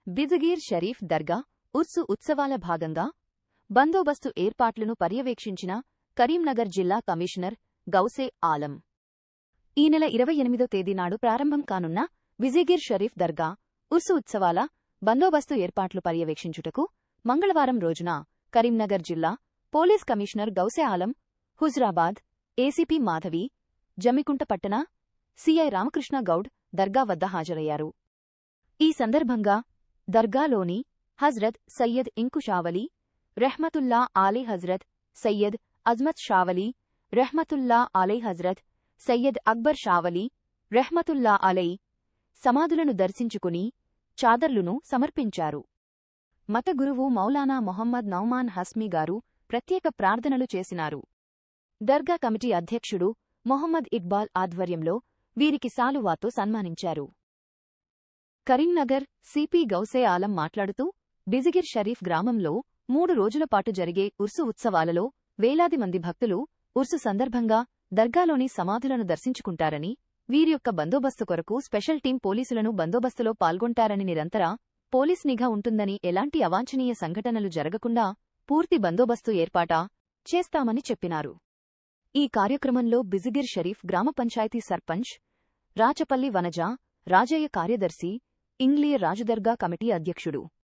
బిజిగీర్ షరీఫ్ దర్గా ఉర్సు ఉత్సవాల భాగంగా బందోబస్తు ఏర్పాట్లను పర్యవేక్షించిన కరీంనగర్ జిల్లా కమిషనర్ గౌసే ఆలం. ఈ నెల 28వ తేదీ నాడు ప్రారంభం కానున్న బిజిగీర్ షరీఫ్ దర్గా ఉర్సు ఉత్సవాల బందోబస్తు ఏర్పాట్లు పర్యవేక్షించుటకు మంగళవారం రోజున కరీంనగర్ జిల్లా police commissioner Ghouse Alam, Huzurabad ACP Madhavi, Jammikunta పట్టణ సీఐ రామకృష్ణ గౌడ్ దర్గా వద్ద హాజరయ్యారు. ఈ సందర్భంగా దర్గాలోని హజ్రత్ సయ్యద్ ఇంకు షావలి రెహ్మతుల్లా ఆలీ, హజ్రత్ సయ్యద్ అజ్మత్ షావలి రెహ్మతుల్లా ఆలై, హజ్రత్ సయ్యద్ అక్బర్ షావలి రెహ్మతుల్లా ఆలై సమాధులను దర్శించుకుని చాదర్లును సమర్పించారు. మత గురువు మౌలానా మొహమ్మద్ నౌమాన్ హస్మీ గారు ప్రత్యేక ప్రార్థనలు చేసినారు. దర్గా కమిటీ అధ్యక్షుడు మొహమ్మద్ ఇక్బాల్ ఆధ్వర్యంలో వీరికి శాలువాతో సన్మానించారు. కరీంనగర్ సిపి గౌసే ఆలం మాట్లాడుతూ, బిజిగిర్ షరీఫ్ గ్రామంలో 3 రోజుల పాటు జరిగే ఉర్సు ఉత్సవాలలో వేలాది మంది భక్తులు ఉర్సు సందర్భంగా దర్గాలోని సమాధులను దర్శించుకుంటారని, వీరి యొక్క బందోబస్తు కొరకు స్పెషల్ టీం పోలీసులను బందోబస్తులో పాల్గొంటారని, నిరంతర పోలీస్ నిఘా ఉంటుందని, ఎలాంటి అవాంఛనీయ సంఘటనలు జరగకుండా పూర్తి బందోబస్తు ఏర్పాటా చేస్తామని చెప్పినారు. ఈ కార్యక్రమంలో బిజిగిర్ షరీఫ్ గ్రామ పంచాయతీ సర్పంచ్ రాచపల్లి వనజ, రాజయ్య కార్యదర్శి, ఇంగ్లియ రాజుదర్గా కమిటీ అధ్యక్షుడు